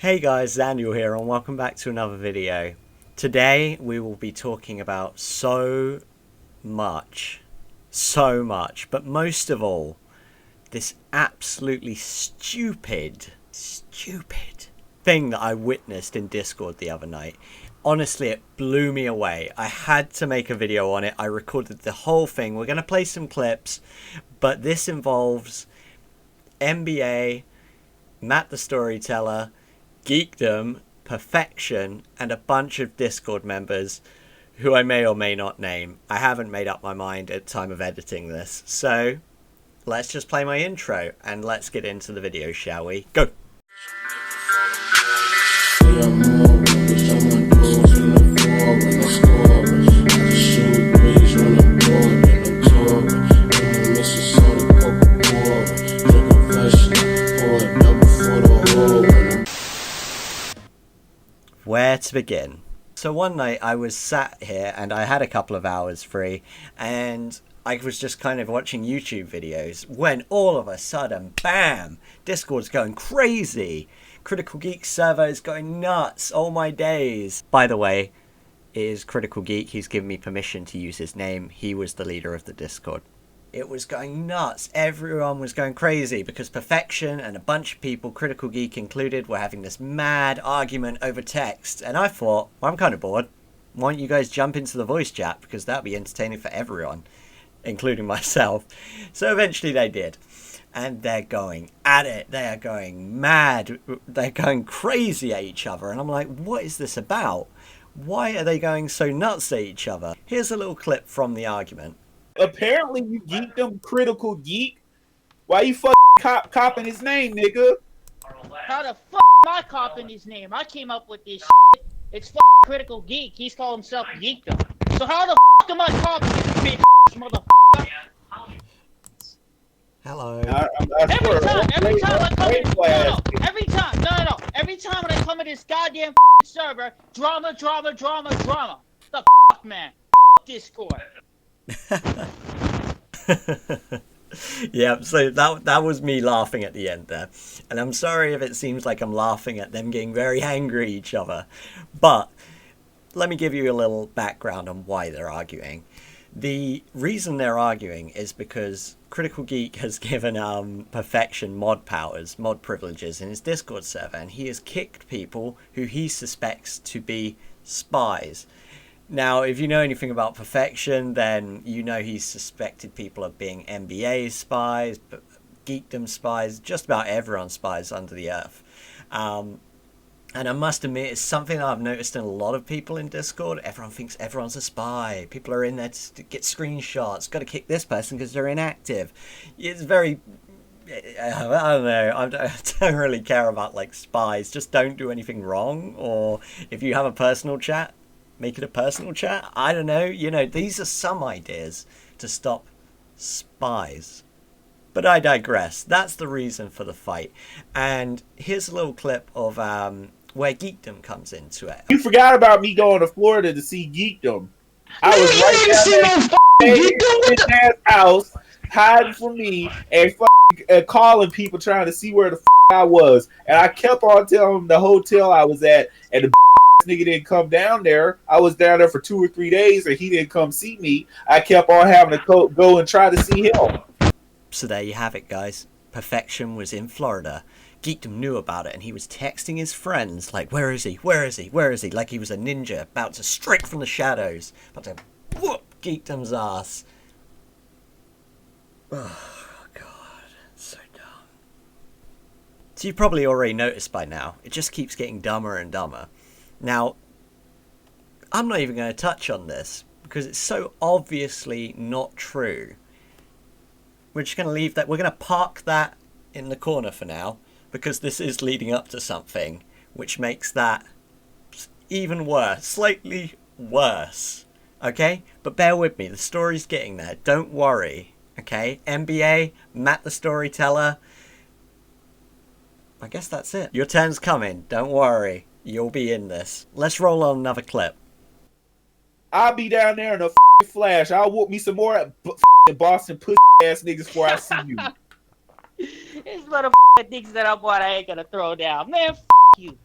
Hey guys, Xandiel here and welcome back to another video. Today we will be talking about so much, but most of all, this absolutely stupid thing that I witnessed in Discord the other night. Honestly, it blew me away. I had to make a video on it. I recorded the whole thing. We're going to play some clips, but this involves MBA, Matt the Storyteller, Geekdom, Perfection, and a bunch of Discord members who I may or may not name. I haven't made up my mind at the time of editing this. So let's just play my intro and let's get into the video, shall we? Go! Where to begin? So one night I was sat here and I had a couple of hours free and I was just kind of watching YouTube videos when all of a sudden, bam, Discord's going crazy. Critical Geek server is going nuts. Oh my days. By the way, it is Critical Geek. He's given me permission to use his name. He was the leader of the Discord. It was going nuts. Everyone was going crazy because Perfection and a bunch of people, Critical Geek included, were having this mad argument over text. And I thought, well, I'm kind of bored. Why don't you guys jump into the voice chat? Because that'd be entertaining for everyone, including myself. So eventually they did. And they're going at it. They are going mad. They're going crazy at each other. And I'm like, what is this about? Why are they going so nuts at each other? Here's a little clip from the argument. Apparently you geekdom Critical Geek. Why you copping his name, nigga? How the am I copping his name? I came up with this shit. It's Critical Geek. He's called himself Geekdom. So how the am I copying this bitch, motherfucker? Hello. Every time I come in, every time when I come in this goddamn server, drama. The man, Discord. Yeah, so that was me laughing at the end there, and I'm sorry if it seems like I'm laughing at them getting very angry at each other, but let me give you a little background on why they're arguing. The reason they're arguing is because Critical Geek has given Perfection mod powers, mod privileges in his Discord server, and he has kicked people who he suspects to be spies. Now, if you know anything about Perfection, then you know he's suspected people of being MBA spies, geekdom spies, just about everyone spies under the earth. And I must admit, it's something that I've noticed in a lot of people in Discord. Everyone thinks everyone's a spy. People are in there to get screenshots. Got to kick this person because they're inactive. It's very... I don't know. I don't really care about, like, spies. Just don't do anything wrong. Or if you have a personal chat, make it a personal chat. I don't know. You know, these are some ideas to stop spies. But I digress. That's the reason for the fight. And here's a little clip of where Geekdom comes into it. You forgot about me going to Florida to see Geekdom. I was right down there in his house, hiding from me, and calling people trying to see where the I was. And I kept on telling them the hotel I was at, and the nigga didn't come down there. I was down there for 2 or 3 days, and he didn't come see me. I kept on having to go and try to see him. So there you have it, guys. Perfection was in Florida. Geekdom knew about it, and he was texting his friends, like, where is he? Where is he? Where is he? Like he was a ninja, about to strike from the shadows, about to whoop Geekdom's ass. Oh, God. So dumb. So you've probably already noticed by now, it just keeps getting dumber and dumber. Now, I'm not even going to touch on this, because it's so obviously not true. We're just going to leave that. We're going to park that in the corner for now, because this is leading up to something which makes that even worse, slightly worse. Okay? But bear with me, the story's getting there. Don't worry. Okay? MBA, Matt the Storyteller. I guess that's it. Your turn's coming. Don't worry. You'll be in this. Let's roll on another clip. I'll be down there in a flash. I'll whoop me some more Boston pussy ass niggas before I see you. These little thinks that I ain't gonna throw down. Man, you,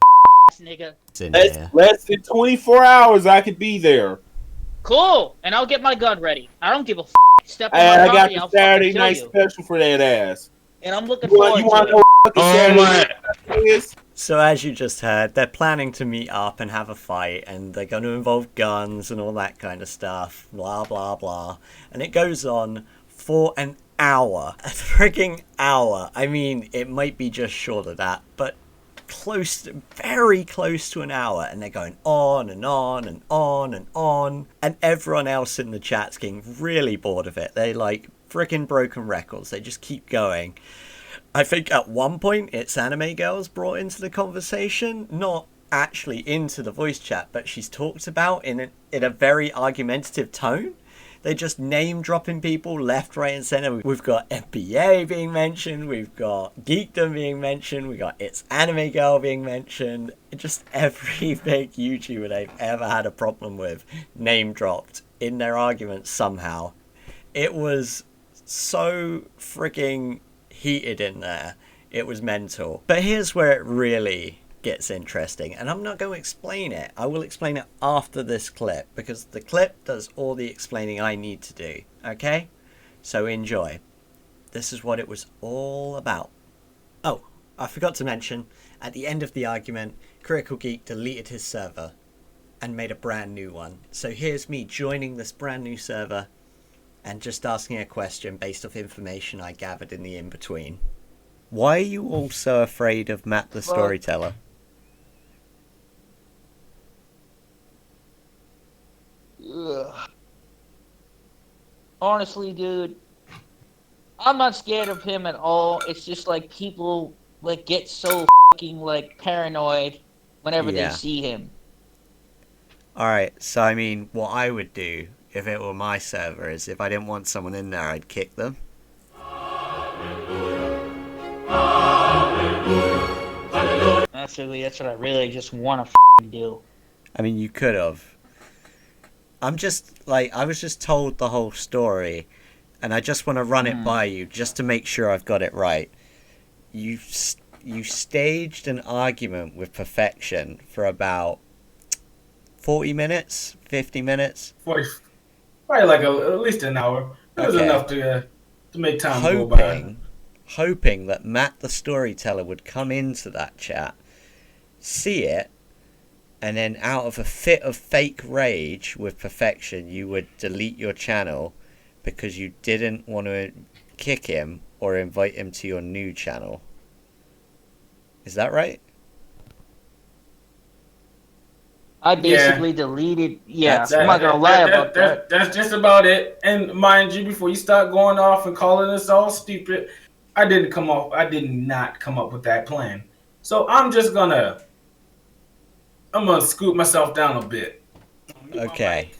ass nigga. It's in here. Less than 24 hours, I could be there. Cool, and I'll get my gun ready. I don't give a step on And my I got property, the I'll Saturday fucking night kill you. special for that ass. And I'm looking You forward want to to know it. what the Saturday night special is? So as you just heard, they're planning to meet up and have a fight, and they're going to involve guns and all that kind of stuff, blah blah blah. And it goes on for an hour. A freaking hour. I mean, it might be just short of that, but very close to an hour, and they're going on and on and on and on, and everyone else in the chat's getting really bored of it. They like freaking broken records. They just keep going. I think at one point it's Anime Girl's brought into the conversation, not actually into the voice chat, but she's talked about in a very argumentative tone. They're just name dropping people left, right, and center. We've got MBA being mentioned, we've got Geekdom being mentioned, we got It's Anime Girl being mentioned. Just every big YouTuber they've ever had a problem with name dropped in their arguments somehow. It was so freaking heated in there. It was mental. But here's where it really gets interesting, and I'm not going to explain it. I will explain it after this clip, because the clip does all the explaining I need to do. Okay? So enjoy. This is what it was all about. Oh, I forgot to mention, at the end of the argument, Critical Geek deleted his server and made a brand new one. So here's me joining this brand new server and just asking a question based off information I gathered in the in-between. Why are you all so afraid of Matt the Storyteller? Ugh. Honestly, dude, I'm not scared of him at all. It's just like people like get so fucking like paranoid whenever they see him. Alright, so I mean, what I would do if it were my server is if I didn't want someone in there, I'd kick them. Actually, that's what I really just want to do. I mean, you could have. I'm just, like, I was just told the whole story, and I just want to run it by you, just to make sure I've got it right. You staged an argument with Perfection for about 40 minutes, 50 minutes? 40, probably like at least an hour. It was enough to make time go by. Hoping that Matt the Storyteller would come into that chat, see it, and then out of a fit of fake rage with Perfection, you would delete your channel because you didn't want to kick him or invite him to your new channel. Is that right? I basically deleted. Yeah, I'm not gonna lie about that. That's just about it. And mind you, before you start going off and calling us all stupid, I did not come up with that plan. So I'm gonna scoop myself down a bit. Okay.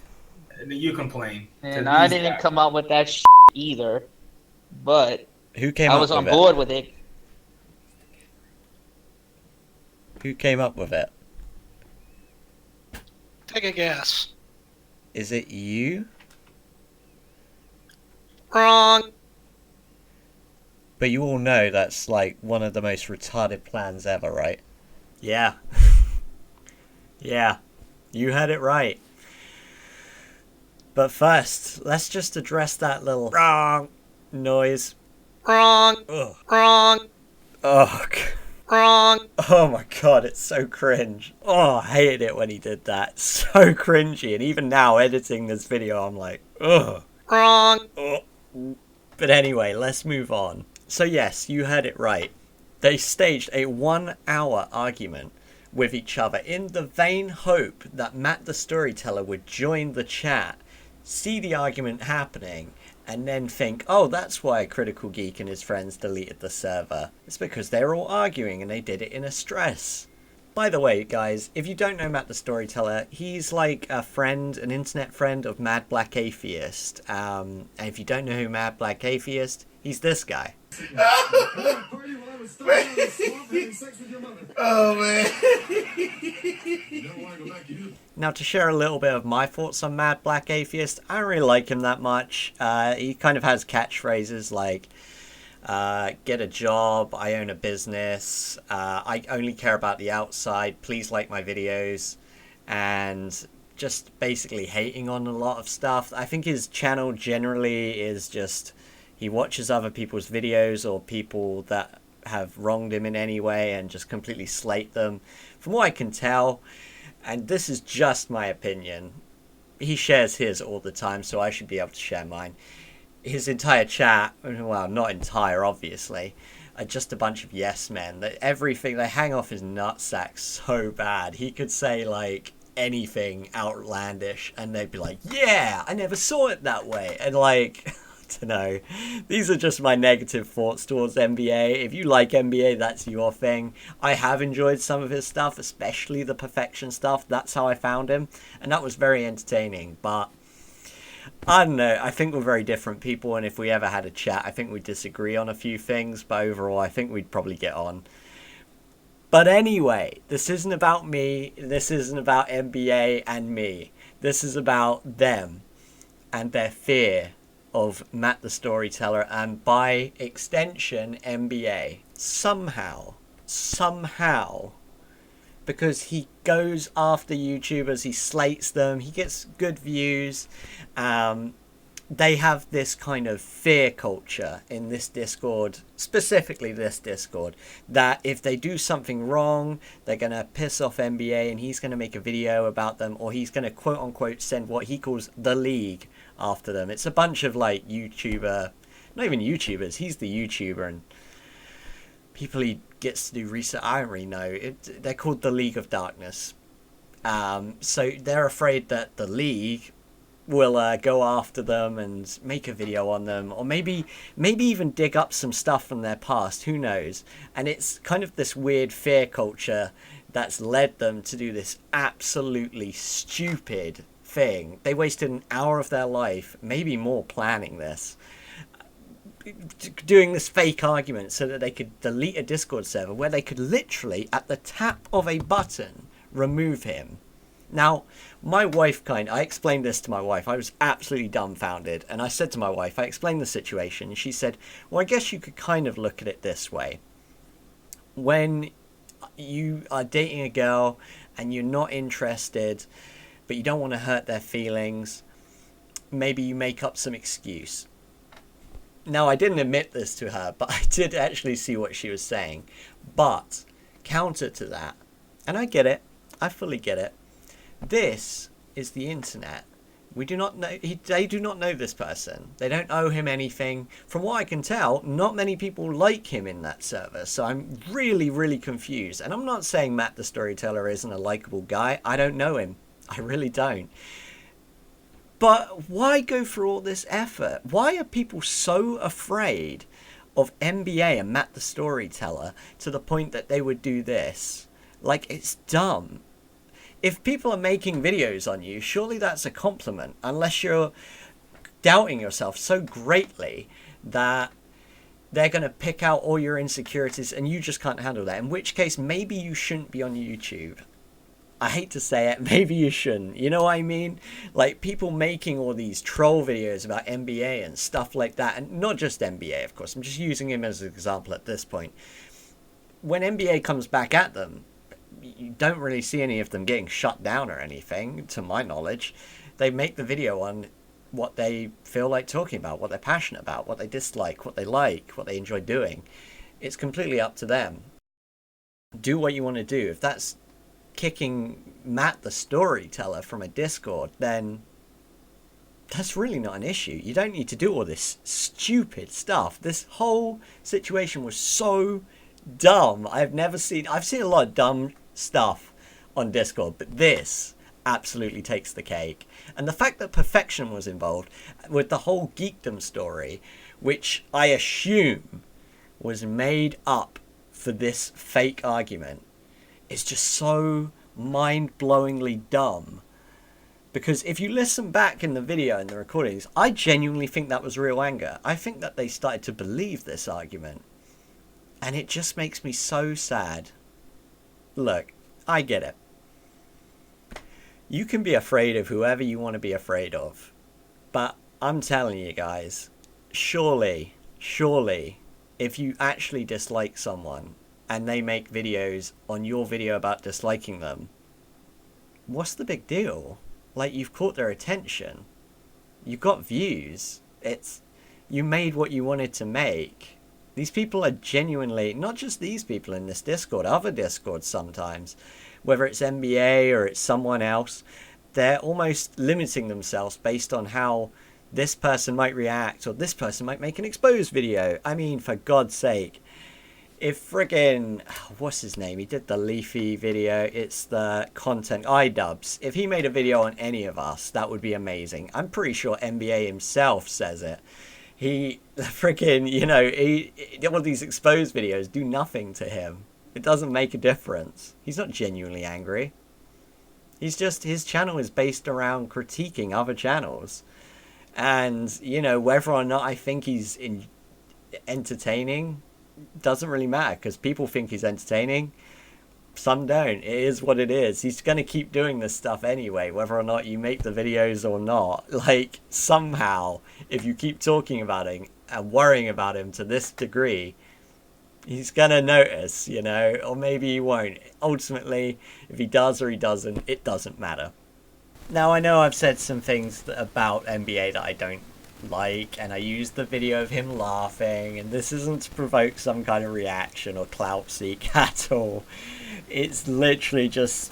And then you complain. And I didn't come up with that either, but who came up with it? I was on board with it. Who came up with it? Take a guess. Is it you? Wrong. But you all know that's like one of the most retarded plans ever, right? Yeah. Yeah. You heard it right. But first, let's just address that little wrong noise. Wrong. Ugh. Wrong. Oh, Wrong. oh my god, it's so cringe. Oh, I hated it when he did that. So cringy. And even now, editing this video, I'm like, ugh. Wrong. Ugh. But anyway, let's move on. So yes, you heard it right. They staged a 1-hour argument with each other in the vain hope that Matt the Storyteller would join the chat, see the argument happening, and then think, oh, that's why Critical Geek and his friends deleted the server. It's because they were all arguing and they did it in a stress. By the way, guys, if you don't know Matt the Storyteller, he's like a friend, an internet friend of Mad Black Atheist. And if you don't know who Mad Black Atheist, he's this guy. Oh, man. Now, to share a little bit of my thoughts on Mad Black Atheist, I don't really like him that much. He kind of has catchphrases like, Get a job. I own a business. I only care about the outside. Please like my videos. And just basically hating on a lot of stuff. I think his channel generally is just he watches other people's videos or people that have wronged him in any way and just completely slate them. From what I can tell, and this is just my opinion, he shares his all the time, so I should be able to share mine. His entire chat, well, not entire, obviously, are just a bunch of yes men. Everything, they hang off his nutsack so bad. He could say, like, anything outlandish, and they'd be like, yeah, I never saw it that way. And, like, I don't know. These are just my negative thoughts towards MBA. If you like MBA, that's your thing. I have enjoyed some of his stuff, especially the perfection stuff. That's how I found him, and that was very entertaining. But I don't know. I think we're very different people, and if we ever had a chat, I think we'd disagree on a few things, but overall, I think we'd probably get on. But anyway, this isn't about me. This isn't about MBA and me. This is about them and their fear of Matt the Storyteller, and by extension MBA. Somehow, because he goes after YouTubers, he slates them, he gets good views, they have this kind of fear culture in this Discord, specifically this Discord, that if they do something wrong, they're going to piss off MBA and he's going to make a video about them, or he's going to quote unquote send what he calls the League after them. It's a bunch of like YouTuber, not even YouTubers, he's the YouTuber, and people he gets to do research, I don't really know. They're called the League of Darkness. So they're afraid that the League will go after them and make a video on them, or maybe even dig up some stuff from their past, who knows. And it's kind of this weird fear culture that's led them to do this absolutely stupid thing. They wasted an hour of their life, maybe more, planning this, doing this fake argument so that they could delete a Discord server where they could literally, at the tap of a button, remove him. Now, my wife I explained this to my wife. I was absolutely dumbfounded. And I said to my wife, I explained the situation. And she said, well, I guess you could kind of look at it this way. When you are dating a girl and you're not interested, but you don't want to hurt their feelings, maybe you make up some excuse. Now, I didn't admit this to her, but I did actually see what she was saying. But counter to that, and I get it, I fully get it, this is the internet. We do not know, they do not know this person. They don't owe him anything. From what I can tell, not many people like him in that server. So I'm really, really confused. And I'm not saying Matt the Storyteller isn't a likable guy. I don't know him. I really don't. But why go through all this effort? Why are people so afraid of MBA and Matt the Storyteller to the point that they would do this? Like, it's dumb. If people are making videos on you, surely that's a compliment, unless you're doubting yourself so greatly that they're going to pick out all your insecurities and you just can't handle that. In which case, maybe you shouldn't be on YouTube. I hate to say it, maybe you shouldn't. You know what I mean? Like, people making all these troll videos about MBA and stuff like that, and not just MBA, of course. I'm just using him as an example at this point. When MBA comes back at them, you don't really see any of them getting shut down or anything, to my knowledge. They make the video on what they feel like talking about, what they're passionate about, what they dislike, what they like, what they enjoy doing. It's completely up to them. Do what you want to do. If that's kicking Matt the Storyteller from a Discord, then that's really not an issue. You don't need to do all this stupid stuff. This whole situation was so dumb. I've seen a lot of dumb stuff on Discord, but this absolutely takes the cake. And the fact that perfection was involved with the whole geekdom story, which I assume was made up for this fake argument, is just so mind-blowingly dumb. Because if you listen back in the video and the recordings, I genuinely think that was real anger. I think that they started to believe this argument. And it just makes me so sad. Look, I get it. You can be afraid of whoever you want to be afraid of. But I'm telling you guys, surely if you actually dislike someone and they make videos on your video about disliking them, what's the big deal? Like, you've caught their attention. You got views. You made what you wanted to make. These people are genuinely, not just these people in this Discord, other Discords sometimes, whether it's MBA or it's someone else, they're almost limiting themselves based on how this person might react or this person might make an exposed video. I mean, for God's sake, if friggin', what's his name? He did the Leafy video. It's the content iDubbbz. If he made a video on any of us, that would be amazing. I'm pretty sure MBA himself says it. He freaking, you know, all these exposed videos do nothing to him. It doesn't make a difference. He's not genuinely angry. He's just, his channel is based around critiquing other channels. And, you know, whether or not I think he's entertaining doesn't really matter, because people think he's entertaining. Some don't. It is what it is. He's going to keep doing this stuff anyway, whether or not you make the videos or not. Like, somehow, if you keep talking about him and worrying about him to this degree, he's going to notice, you know, or maybe he won't. Ultimately, if he does or he doesn't, it doesn't matter. Now, I know I've said some things about MBA that I don't like, and I used the video of him laughing, and this isn't to provoke some kind of reaction or clout seek at all. It's literally just,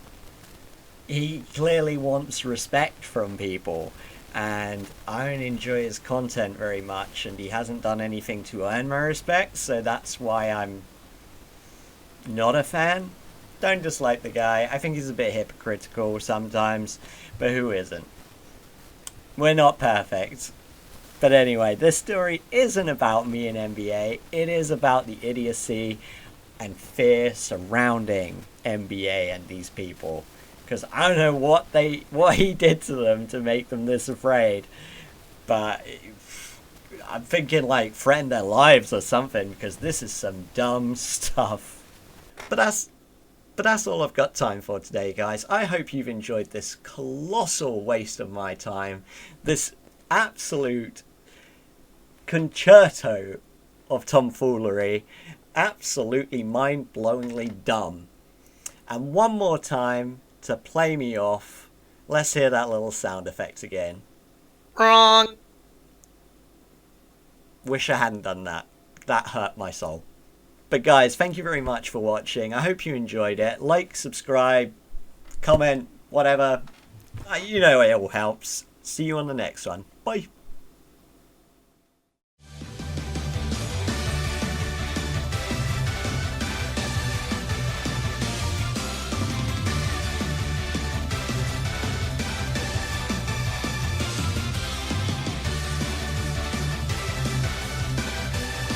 he clearly wants respect from people, and I don't enjoy his content very much, and he hasn't done anything to earn my respect, so that's why I'm not a fan. Don't dislike the guy. I think he's a bit hypocritical sometimes, but who isn't? We're not perfect. But anyway, this story isn't about me and MBA. It is about the idiocy and fear surrounding MBA and these people. Because I don't know what he did to them to make them this afraid. But I'm thinking, like, threaten their lives or something, because this is some dumb stuff. But that's all I've got time for today, guys. I hope you've enjoyed this colossal waste of my time. This absolute concerto of tomfoolery. Absolutely mind-blowingly dumb. And one more time to play me off, let's hear that little sound effect again. Wrong. Wish I hadn't done that. That hurt my soul. But guys, thank you very much for watching. I hope you enjoyed it. Like, subscribe, comment, whatever. You know it all helps. See you on the next one. Bye.